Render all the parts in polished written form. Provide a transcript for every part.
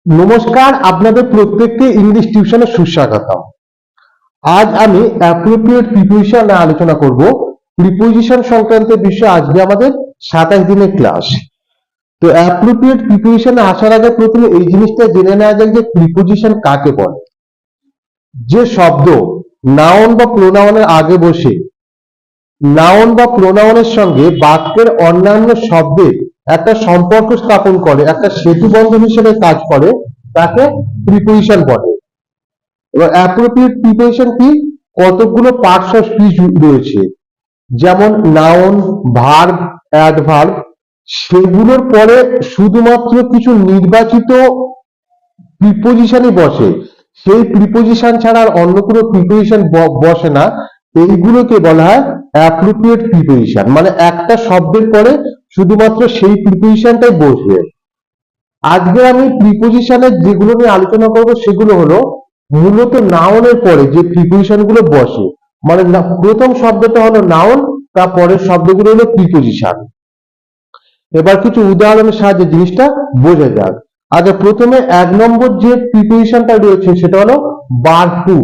নমস্কার, আপনাদের প্রত্যেককে ইংলিশ টিউশনে সুস্বাগতম। আজ আমি অ্যাপ্রোপ্রিয়েট প্রিপোজিশন নিয়ে আলোচনা করব। প্রিপোজিশন সংক্রান্ত বিষয় আজকে আমাদের 27 দিনের ক্লাস। তো অ্যাপ্রোপ্রিয়েট প্রিপোজিশনে আসার আগে প্রথমে এই জিনিসটা জেনে নেওয়া যাক যে প্রিপোজিশন কাকে বলে। যে শব্দ নাউন বা প্রোনাউনের আগে বসে নাউন বা প্রোনাউনের সঙ্গে বাক্যের অন্যান্য শব্দের একটা সম্পর্ক স্থাপন করে, একটা সেতু বন্ধন হিসেবে কাজ করে, তাকে প্রিপোজিশন বলে। এবার অ্যাপ্রোপ্রিয়েট প্রিপোজিশন কি? কতগুলো পার্টস অফ স্পিচ রয়েছে, যেমন নাউন, ভার্ব, অ্যাডভার্ব, সেগুলোর পরে শুধুমাত্র কিছু নির্বাচিত প্রিপোজিশনই বসে। সেই প্রিপোজিশন ছাড়া আর অন্য কোনো প্রিপোজিশন বসে না। এইগুলোকে বলা হয় অ্যাপ্রোপ্রিয়েট প্রিপোজিশন, মানে একটা শব্দের পরে শুধুমাত্র সেই প্রিপোজিশনটাই বসবে। আজকে আমি প্রিপোজিশনের যেগুলো নিয়ে আলোচনা করব সেগুলো হলো মূলত নাউনের পরে যে প্রিপোজিশন গুলো বসে, মানে প্রথম শব্দটা হলো নাউন, তারপরের শব্দগুলো হলো প্রিপোজিশন। এবার কিছু উদাহরণের সাহায্যে জিনিসটা বোঝা যাক। আচ্ছা, প্রথমে 1 নম্বর যে প্রিপোজিশনটা রয়েছে সেটা হলো বার টু,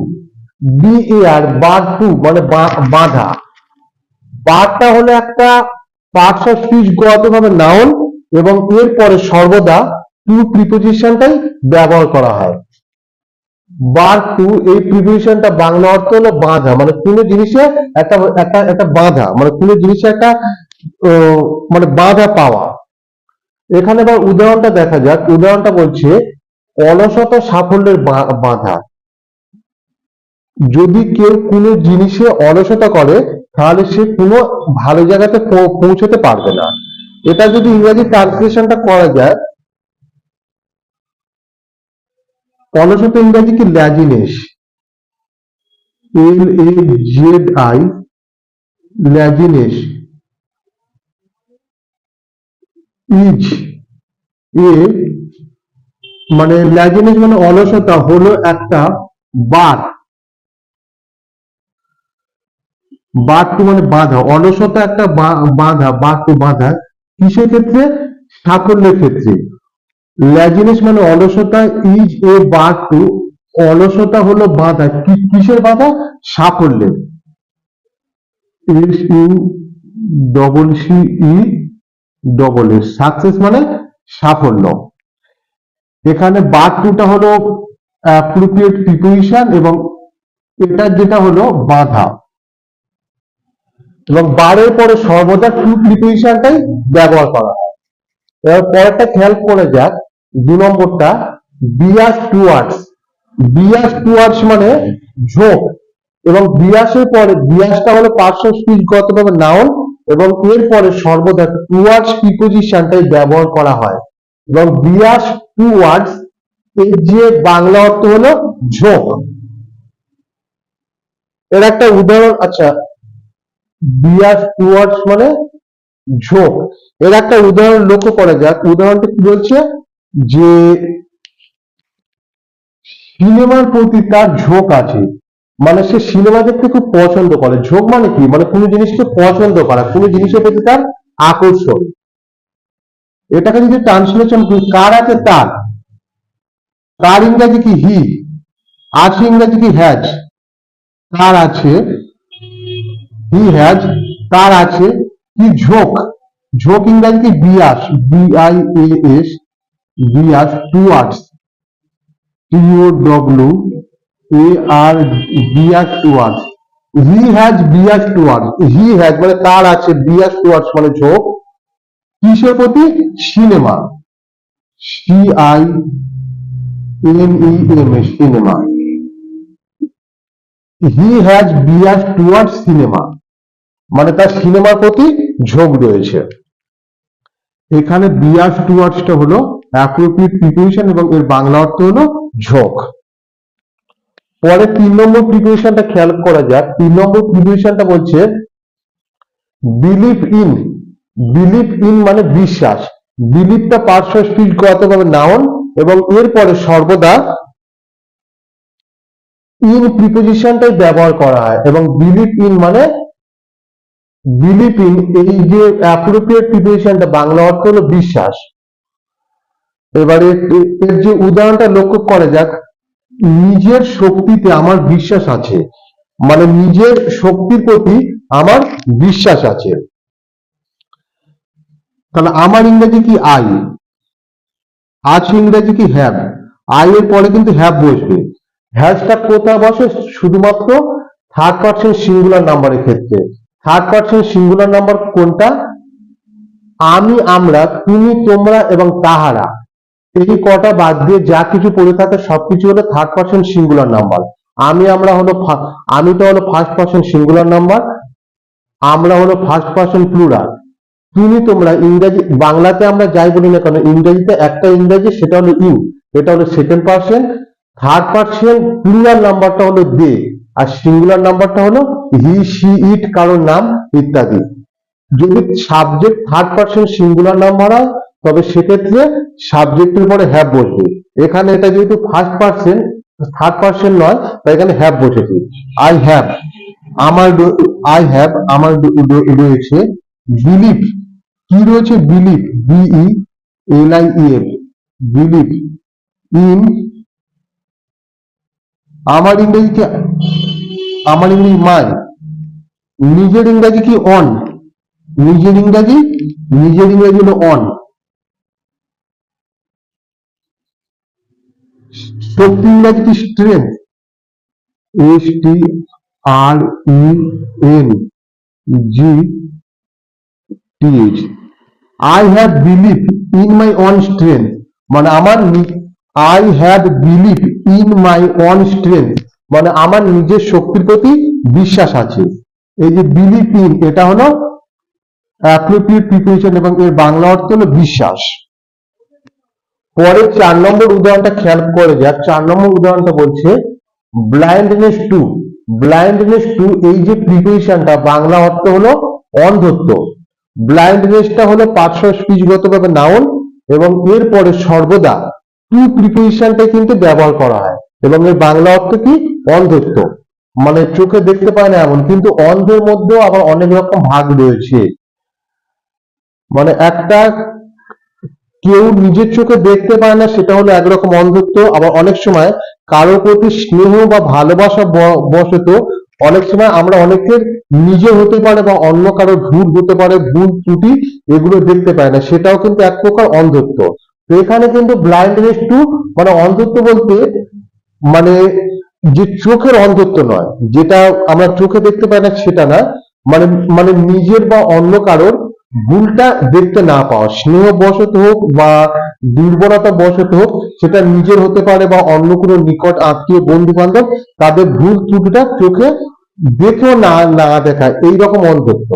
BAR, বার টু মানে বাঁধা। বারটা হলো একটা পার্টস অফ স্পিচ গতভাবে নাউন, এবং এরপরে সর্বদা টু প্রিপোজিশনটাই ব্যবহার করা হয়। বার টু এই প্রিপোজিশনটা বাংলা অর্থ হলো বাঁধা, মানে কোনো জিনিসে একটা একটা একটা বাঁধা, মানে কোনো জিনিসে একটা মানে বাঁধা পাওয়া। এখানে আবার উদাহরণটা দেখা যাক। উদাহরণটা বলছে অলসতা সাফল্যের বাঁধা। যদি কেউ কোনো জিনিসে অলসতা করে তাহলে সে কোনো ভালো জায়গাতে পৌঁছতে পারবে না। এটা যদি ইংরেজি ট্রান্সলেশনটা করা যায়, অলসতা ইংরেজি কি? ল্যাজিনেস, LAZI, ল্যাজিনেস ইজ এ, মানে ল্যাজিনেস মানে অলসতা হলো একটা বার টু মানে বাধা, অলসতা একটা বাধা, বার টু বাধা। কিসের ক্ষেত্রে? সাফল্যের ক্ষেত্রে। ল্যাজিনেস মানে অলসতা, ইজ এ বার টু, অলসতা হলো বাধা, কিসের বাধা? সাফল্যের। SUCCESS, সাকসেস মানে সাফল্য। এখানে বার টুটা হলো অ্যাপ্রোপ্রিয়েট প্রিপোজিশন, এবং এটা যেটা হলো বাধা, এবং বারের পরে সর্বদা টু প্রিপোজিশনটাই ব্যবহার করা হয়। এবার পরেরটা খেয়াল করে যাক, 2 নম্বরটা বিয়াস টুয়ার্ডস। বিয়াস টুয়ার্ডস মানে ঝোঁক, এবং বিয়াসের পরে বিয়াসটা হলো পার্টস অফ স্পিচ গতভাবে নাউন, এবং এর পরে সর্বদা টুয়ার্ডস প্রিপোজিশনটাই ব্যবহার করা হয়। এবং বিয়াস টুয়ার্ডস এর যে বাংলা অর্থ হলো ঝোঁক। এর একটা উদাহরণ, আচ্ছা, বিয়াস টুয়ার্ডস মানে ঝোঁক, এর একটা উদাহরণ লক্ষ্য করা যাক। উদাহরণটা কি বলছে? যে সিনেমার প্রতি তার ঝোঁক আছে, মানে সে সিনেমা দেখতে খুব পছন্দ করে। ঝোঁক মানে কি? মানে কোনো জিনিসকে পছন্দ করা, কোনো জিনিসের প্রতি তার আকর্ষণ। এটাকে যদি ট্রান্সলেশন করি, কার আছে? তার। তার ইংরেজি কি? হি। আছে ইংরেজি কি? হ্যাজ। তার আছে, হি হ্যাজ, তার আছে কি? ঝোঁক। ঝোঁক ইংরেজি কি? বিয়াস, BIAS, Beas towards, TOWAR, Beas towards. He has Beas towards, he has মানে তার আছে, বিয়াস টুয়ার্ডস মানে ঝোঁক কিসের প্রতি? Cinema, CINEMA, cinema. He has Beas towards cinema, মানে তার সিনেমার প্রতি ঝোঁক রয়েছে। এখানে বিয়াস টুয়ার্ডসটা হলো অ্যাপ্রোপ্রিয়েট প্রিপোজিশন, এবং এর বাংলা অর্থ হলো ঝোঁক। পরে 3 নম্বর প্রিপোজিশনটা খেয়াল করা যাক। 3 নম্বর প্রিপোজিশনটা বলছে বিলিভ ইন। বিলিভ ইন মানে বিশ্বাস। বিলিভটা পার্টস অফ স্পিচ গতভাবে নাউন, এবং এরপরে সর্বদা ইন প্রিপোজিশনটাই ব্যবহার করা হয়। এবং বিলিভ ইন মানে বিলিভ ইন, এই যে অ্যাপ্রোপ্রিয়েট প্রিপোজিশনটা বাংলা অর্থ হলো বিশ্বাস। এবারে এর যে উদাহরণটা লক্ষ্য করা যাক, নিজের শক্তিতে আমার বিশ্বাস আছে, মানে নিজের শক্তির প্রতি আমার বিশ্বাস আছে। তাহলে আমার ইংরেজি কি আই, আছে ইংরেজি কি হ্যাভ, আই এর পরে কিন্তু হ্যাভ বসবে। হ্যাভটা কোথায় বসে? শুধুমাত্র থার্ড পারসন সিঙ্গুলার নাম্বারের ক্ষেত্রে। থার্ড পারসন সিঙ্গুলার নাম্বার কোনটা? আমি, আমরা, তুমি, তোমরা এবং তাহারা, এই কটা বাদ দিয়ে যা কিছু পড়ে থাকে সবকিছু হলো থার্ড পারসন সিঙ্গুলার নাম্বার। আমি, আমরা হলো আমিটা হলো ফার্স্ট পারসন সিঙ্গুলার নাম্বার, আমরা হলো ফার্স্ট পারসন প্লুরাল, তুমি, তোমরা ইংরেজি, বাংলাতে আমরা যাই বলি না কেন, ইংরেজিতে একটা ইংরেজি সেটা হলো ইউ, এটা হলো second person. Third person plural নাম্বারটা হলো দে, আর সিঙ্গুলার নাম্বারটা হলো হি, সি, ইট, কারোর নাম ইত্যাদি। যদি subject third person singular number হয় তবে সেক্ষেত্রে সাবজেক্টের পরে হ্যাভ বসবে। এখানে এটা যেহেতু ফার্স্ট পারসন, থার্ড পারসন নয়, তাই এখানে হ্যাভ বসেছে। আই হ্যাভ, আমার, আই হ্যাভ আমার রয়েছে। বিলিভ, কি রয়েছে? Believe, B E L I E F, believe in, আমার ইংরেজি কি? আমার ইংরেজি মাই, নিজের ইংরেজি কি? অন, নিজের ইংরেজি হলো অন। শক্তি ইংরেজি কি? Strength, S T R E N G T H. I have believe in my own strength, মানে আমার, I have believe in my own strength, মানে আমার নিজের শক্তির প্রতি বিশ্বাস আছে। এই যে বিলিভ ইন, এটা হলো অ্যাপ্রোপ্রিয়েট প্রিপোজিশন এবং এর বাংলা অর্থ হলো বিশ্বাস। পরে 4 নম্বর উদাহরণটা খেয়াল করে যাক। 4 নম্বর উদাহরণটা বলছে ব্লাইন্ডনেস টু, ব্লাইন্ডনেস টু, এই যে প্রিপোজিশনটা বাংলা অর্থ হলো অন্ধত্ব। ব্লাইন্ডনেসটা হলো পার্শ্ব স্পিচগতভাবে নাউন এবং এর পরে সর্বদা টু প্রিপোজিশনটা কিন্তু ব্যবহার করা হয় এবং এর বাংলা অর্থ কি? অন্ধত্ব, মানে চোখে দেখতে পায় না এমন, কিন্তু অন্ধের মধ্যেও আবার অনেক রকম ভাগ রয়েছে। মানে একটা, কেউ নিজের চোখে দেখতে পায় না সেটা হলো একরকম অন্ধত্ব, আবার অনেক সময় কারো প্রতি স্নেহ বা ভালোবাসা বশত অনেক সময় আমরা অনেকের নিজে হতে পারে বা অন্য কারো ভুল হতে পারে, ভুল ত্রুটি এগুলো দেখতে পায় না, সেটাও কিন্তু এক প্রকার অন্ধত্ব। তো এখানে কিন্তু ব্লাইন্ডনেস টু মানে অন্ধত্ব বলতে মানে যে চোখের অন্ধত্ব নয়, যেটা আমরা চোখে দেখতে পাই না সেটা না, মানে মানে নিজের বা অন্য কারোর ভুলটা দেখতে না পাওয়া, স্নেহ বশত হোক বা দুর্বলতা বশত হোক, সেটা নিজের হতে পারে বা অন্য কোনো নিকট আত্মীয় বন্ধু বান্ধব, তাদের ভুল ত্রুটিটা চোখে দেখেও না না দেখা, এইরকম অন্ধত্ব।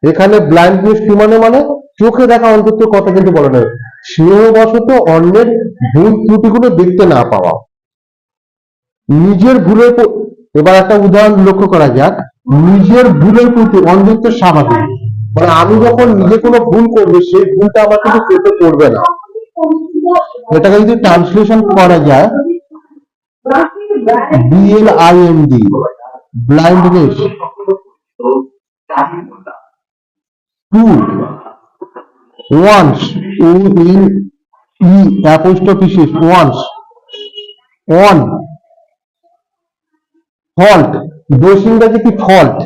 এখানে ব্লাইন্ডনেস টু মানে চোখে দেখা অন্ধত্বের কথা কিন্তু বলা নয়, স্নেহ বশত অন্যের ভুল ত্রুটিগুলো দেখতে না পাওয়া। নিজের ভুলের, এবার একটা উদাহরণ লক্ষ্য করা যাক। নিজের ভুলের প্রতি অন্ধত্ব স্বাভাবিক, মানে আমি যখন নিজে কোনো ভুল করবো সেই ভুলটা আমার কিন্তু চোখে পড়বে না। এটাকে যদি ট্রান্সলেশন করা যায়, বিএলআইএনডি, blindness to one's, O N E apostrophe শেষ, ওয়ান্স, অন, ফল্ট, দোষ ইংরেজি কি? Fault,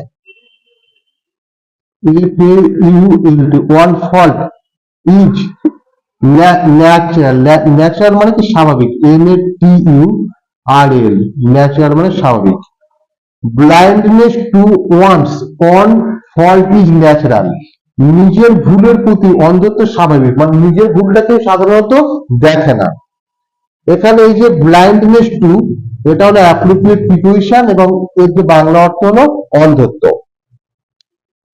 one fault, is, natural, natural মানে কি? স্বাভাবিক, NATURAL, ন্যাচারাল মানে স্বাভাবিক। Blindness to one's on fault is natural, নিজের ভুলের প্রতি অন্ধত্ব স্বাভাবিক, মানে নিজের ভুলটাকে সাধারণত দেখে না। এখানে এই যে ব্লাইন্ডনেস টু, এটা হলো অ্যাপ্রোপ্রিয়েট প্রিপোজিশন এবং এর যে বাংলা অর্থ হলো অন্ধত্ব।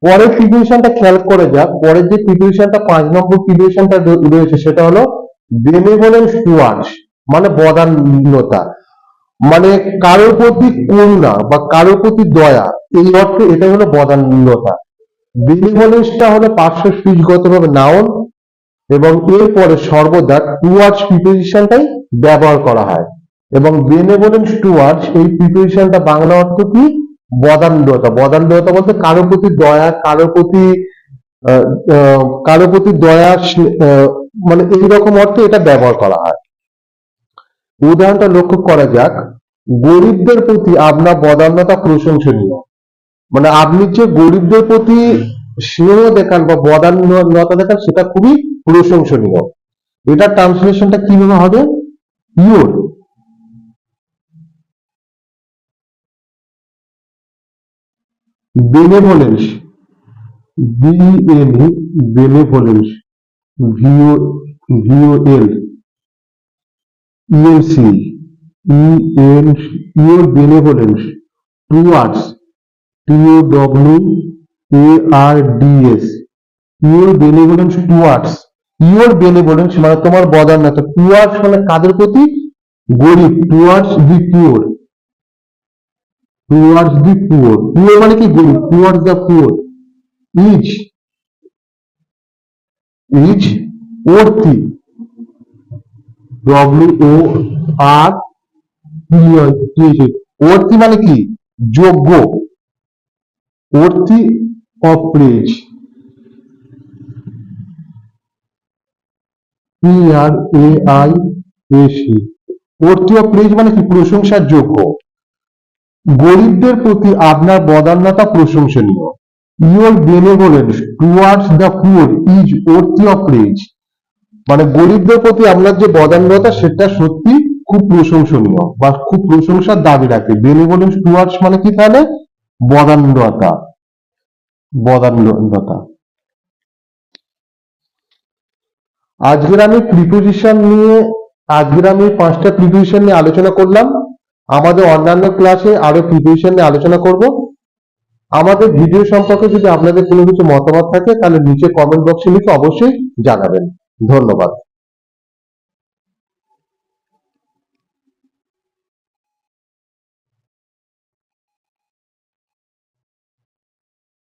পরের প্রিপোজিশনটা খেয়াল করে যাক। পরের যে প্রিপোজিশনটা 5 নম্বর প্রিপোজিশনটা রয়েছে সেটা হলো বেনেভোলেন্স টুয়ার্ডস, মানে বদান্যতা, মানে কারোর প্রতি করুণা বা কারোর প্রতি দয়া, এই অর্থে এটা হলো বদান্যতা। বেনেভোলেন্সটা হলো পার্শ্ব স্পিচগতভাবে নাউন এবং এর পরে সর্বদা টুয়ার্ডস প্রিপোজিশনটাই ব্যবহার করা হয় এবং বেনেভোলেন্স টুয়ার্ডস এই প্রিপোজিশনটা বাংলা অর্থ কি? বদান্যতা। বদান্যতা বলতে কারো প্রতি দয়া, কারো প্রতি দয়া, মানে এইরকম অর্থে এটা ব্যবহার করা হয়। উদাহরণটা লক্ষ্য করা যাক, গরিবদের প্রতি আপনার বদান্যতা প্রশংসনীয়। মানে আপনি যে গরিবদের প্রতি স্নেহ দেখান বা বদান্যতা দেখান সেটা খুবই প্রশংসনীয়। এটা ট্রান্সলেশনটা কিভাবে হবে? Your benevolence, B N E, benevolence, V O V O L E N C, E N, your benevolence towards, TOWARDS, your benevolence towards. Your benevolence মানে তোমার বদান্যতা, টুয়ার্ডস মানে কাদের প্রতি? গরিব, towards the poor, towards the poor, poor মানে কি? গরিব, towards the poor, is is worthy, WORTHY, worthy মানে কি? যোগ্য, worthy of praise, PRAISE, worthy of praise মানে কি? প্রশংসার যোগ্য। গরিবদের প্রতি আপনার বদান্যতা প্রশংসনীয়। Your benevolence towards the poor is ওর্থি of praise, মানে গরিবদের প্রতি আপনার যে বদান্যতা সেটা সত্যি খুব প্রশংসনীয় বা খুব প্রশংসার দাবি রাখে। বেনেভোলেন্স টুয়ার্ডস মানে কি তাহলে? বদান্যতা, বদান্যতা। আজকের আমি পাঁচটা প্রিপোজিশন নিয়ে আলোচনা করলাম। আমাদের অন্যান্য ক্লাসে আরো প্রিপোজিশন নিয়ে আলোচনা করব। আমাদের ভিডিও সম্পর্কে যদি আপনাদের কোনো কিছু মতামত থাকে তাহলে নিচে কমেন্ট বক্সে লিখে অবশ্যই জানাবেন। ধন্যবাদ।